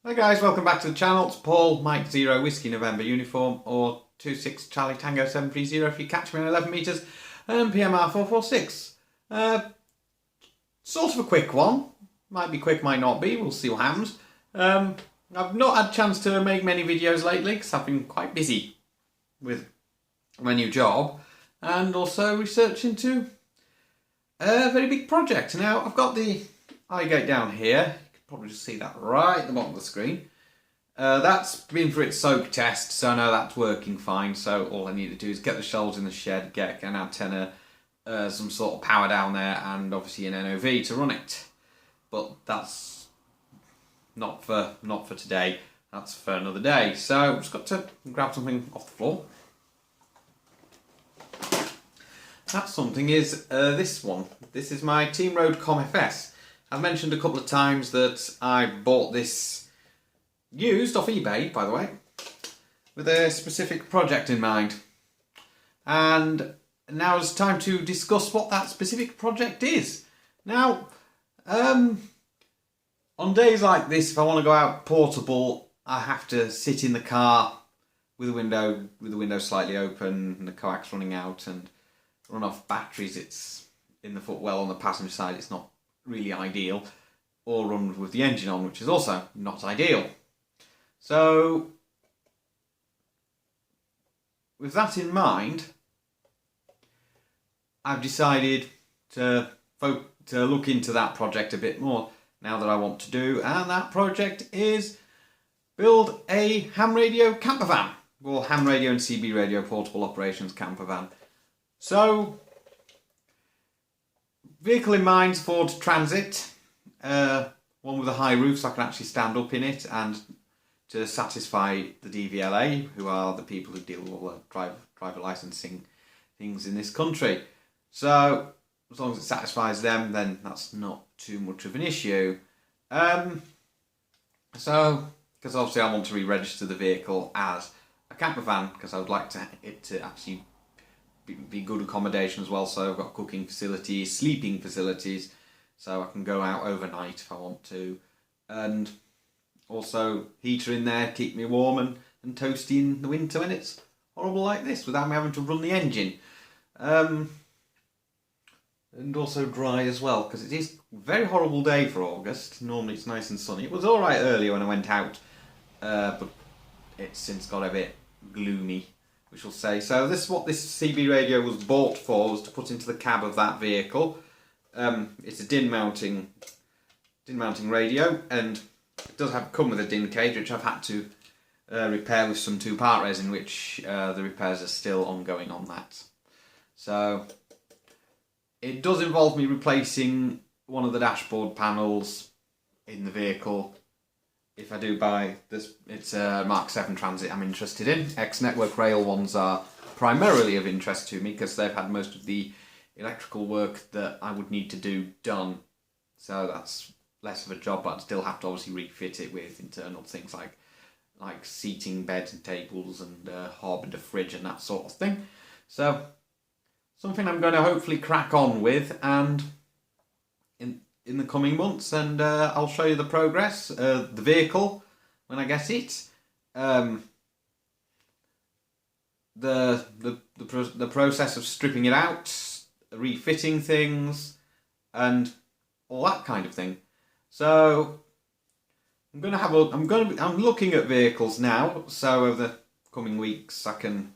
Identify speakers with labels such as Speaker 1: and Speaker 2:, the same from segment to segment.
Speaker 1: Hi guys, welcome back to the channel. It's Paul, Mike Zero, Whiskey November uniform, or 26 Charlie Tango 730 if you catch me on 11 metres, and PMR 446. Sort of a quick one. Might be quick, might not be, we'll see what happens. I've not had a chance to make many videos lately because I've been quite busy with my new job and also research into a very big project. Now, I've got the iGate down here. Probably just see that right at the bottom of the screen. That's been for its soak test, so I know that's working fine. So all I need to do is get the shelves in the shed, get an antenna, some sort of power down there, and obviously an NOV to run it. But that's not for today. That's for another day. So I've just got to grab something off the floor. That something is this one. This is my Team Road COM-FS. I've mentioned a couple of times that I bought this used off eBay, by the way, with a specific project in mind. And now it's time to discuss what that specific project is. Now, on days like this, if I want to go out portable, I have to sit in the car with the window slightly open and the coax running out and run off batteries. It's in the footwell on the passenger side. It's not really ideal, or run with the engine on, which is also not ideal. So with that in mind, I've decided to look into that project a bit more now that I want to do, and that project is build a ham radio camper van, or ham radio and CB radio portable operations camper van. So vehicle in mind, Ford Transit, one with a high roof so I can actually stand up in it, and to satisfy the DVLA, who are the people who deal with all the driver licensing things in this country. So as long as it satisfies them, then that's not too much of an issue. So, because obviously I want to re-register the vehicle as a camper van, because I would like it to actually be good accommodation as well. So I've got cooking facilities, sleeping facilities, so I can go out overnight if I want to, and also heater in there, keep me warm and toasty in the winter when it's horrible like this without me having to run the engine, and also dry as well, because it is a very horrible day for August. Normally it's nice and sunny. It was alright earlier when I went out, but it's since got a bit gloomy, we shall say. So this is what this CB radio was bought for, was to put into the cab of that vehicle. It's a DIN mounting radio, and it does come with a DIN cage, which I've had to repair with some 2-part resin, which the repairs are still ongoing on that. So it does involve me replacing one of the dashboard panels in the vehicle. If I do buy this, it's a Mark 7 Transit I'm interested in. Ex-Network Rail ones are primarily of interest to me because they've had most of the electrical work that I would need to do done. So that's less of a job, but I'd still have to obviously refit it with internal things like seating, beds and tables, and hob and a fridge and that sort of thing. So something I'm going to hopefully crack on with, and in the coming months, and I'll show you the progress, the vehicle when I get it, the process of stripping it out, refitting things, and all that kind of thing. So I'm looking at vehicles now, so over the coming weeks I can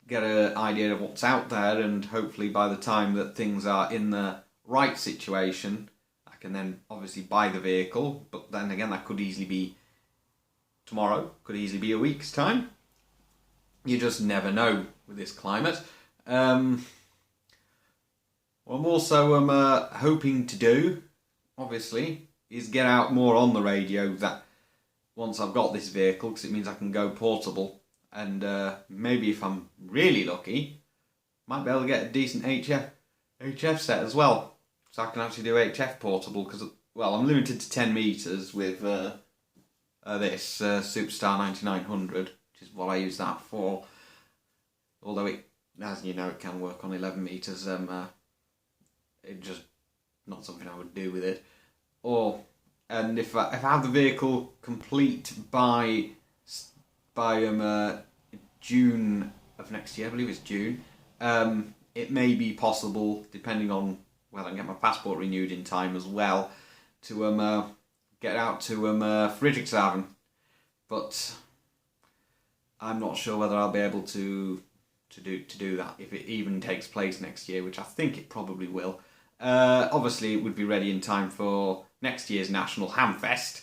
Speaker 1: get an idea of what's out there, and hopefully by the time that things are in the right situation, I can then obviously buy the vehicle. But then again, that could easily be tomorrow, could easily be a week's time. You just never know with this climate. What I'm also hoping to do, obviously, is get out more on the radio that once I've got this vehicle, because it means I can go portable, and maybe if I'm really lucky, might be able to get a decent HF set as well, so I can actually do HF portable, because, well, I'm limited to 10 metres with this Superstar 9900, which is what I use that for, although it, as you know, it can work on 11 metres. It's just not something I would do with it. Or and if I have the vehicle complete by June of next year, I believe it's June, it may be possible, depending on whether I can get my passport renewed in time as well, to get out to Friedrichshafen. But I'm not sure whether I'll be able to do that if it even takes place next year, which I think it probably will. Obviously, it would be ready in time for next year's National Hamfest,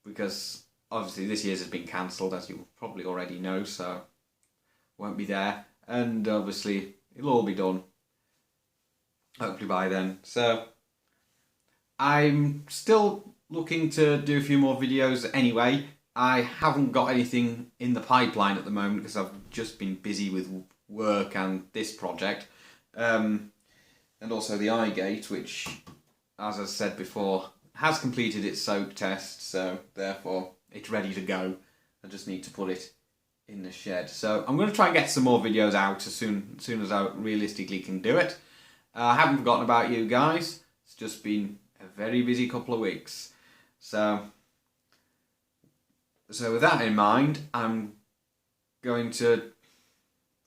Speaker 1: because obviously this year's has been cancelled, as you probably already know, so won't be there. And obviously, it'll all be done, hopefully by then. So I'm still looking to do a few more videos anyway. I haven't got anything in the pipeline at the moment because I've just been busy with work and this project. And also the iGate, which, as I said before, has completed its soak test, so therefore it's ready to go. I just need to put it in the shed. So I'm going to try and get some more videos out as soon as I realistically can do it. I haven't forgotten about you guys. It's just been a very busy couple of weeks. So with that in mind, I'm going to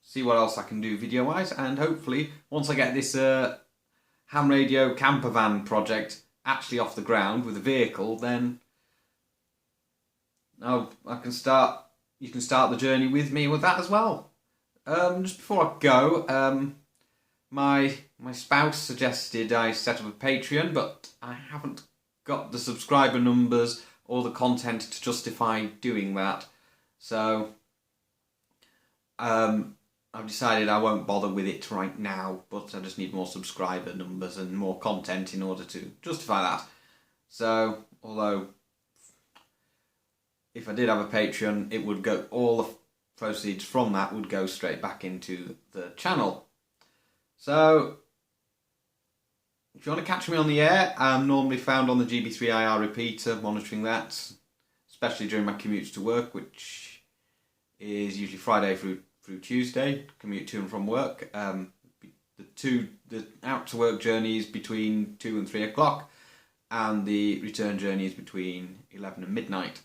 Speaker 1: see what else I can do video-wise, and hopefully, once I get this ham radio camper van project actually off the ground with a vehicle, then I can start. You can start the journey with me with that as well. Just before I go, my spouse suggested I set up a Patreon, but I haven't got the subscriber numbers or the content to justify doing that. So I've decided I won't bother with it right now, but I just need more subscriber numbers and more content in order to justify that. So, although if I did have a Patreon, it would go, all the proceeds from that would go straight back into the channel. So if you want to catch me on the air, I'm normally found on the GB3IR repeater, monitoring that, especially during my commutes to work, which is usually Friday through Tuesday, commute to and from work. The out to work journey is between 2 and 3 o'clock, and the return journey is between 11 and midnight.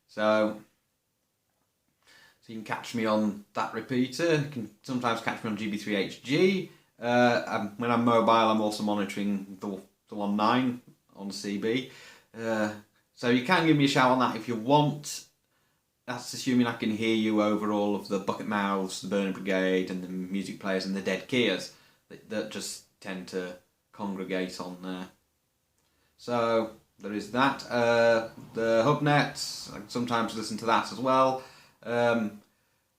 Speaker 1: So you can catch me on that repeater. You can sometimes catch me on GB3HG. When I'm mobile, I'm also monitoring the 19 on CB. So you can give me a shout on that if you want. That's assuming I can hear you over all of the Bucket Mouths, the Burning Brigade, and the music players and the Dead Keers that just tend to congregate on there. So there is that. The Hubnet, I sometimes listen to that as well.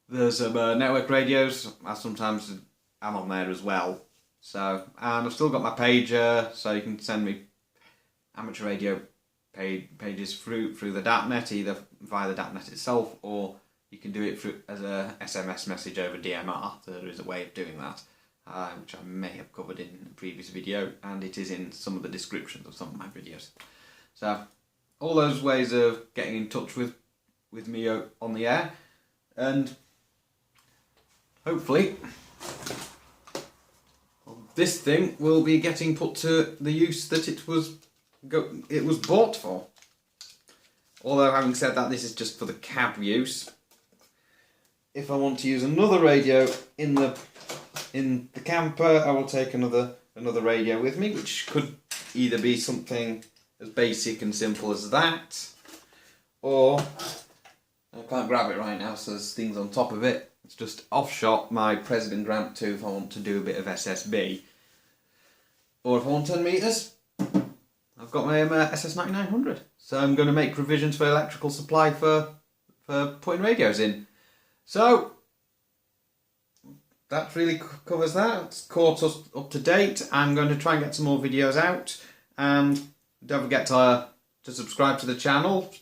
Speaker 1: There's network radios. I'm on there as well. So, and I've still got my pager, so you can send me amateur radio pages through the DAPnet, either via the DAPnet itself, or you can do it through as a SMS message over DMR. There is a way of doing that, which I may have covered in a previous video, and it is in some of the descriptions of some of my videos. So all those ways of getting in touch with me on the air, and hopefully this thing will be getting put to the use that it was bought for. Although, having said that, this is just for the cab use. If I want to use another radio in the camper, I will take another radio with me, which could either be something as basic and simple as that, or I can't grab it right now, so there's things on top of it. It's just offshot my President Grant 2 if I want to do a bit of SSB. Or if I want 10 metres, I've got my SS9900. So I'm going to make provisions for electrical supply for putting radios in. So that really covers that. It's caught us up to date. I'm going to try and get some more videos out. And don't forget to subscribe to the channel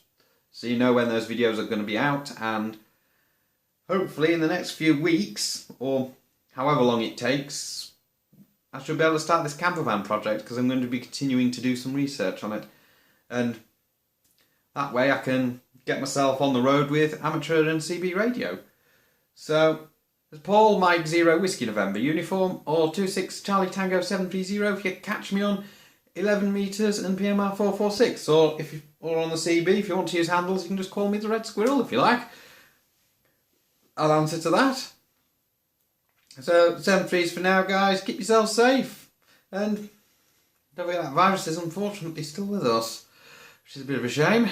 Speaker 1: so you know when those videos are going to be out. And hopefully in the next few weeks, or however long it takes, I should be able to start this camper van project, because I'm going to be continuing to do some research on it. And that way I can get myself on the road with amateur and CB radio. So, as Paul, Mike 0 Whiskey November uniform, or 26 Charlie Tango 730 if you catch me on 11 metres and PMR 446. Or on the CB, if you want to use handles, you can just call me the Red Squirrel if you like. I'll answer to that. So 7-3s for now, guys. Keep yourselves safe. And don't forget that virus is unfortunately still with us, which is a bit of a shame.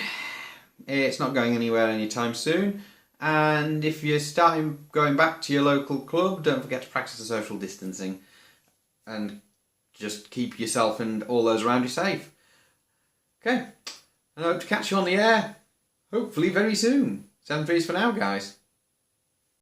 Speaker 1: It's not going anywhere anytime soon. And if you're starting going back to your local club, don't forget to practice the social distancing. And just keep yourself and all those around you safe. Okay. I hope to catch you on the air, hopefully very soon. 7-3s for now, guys.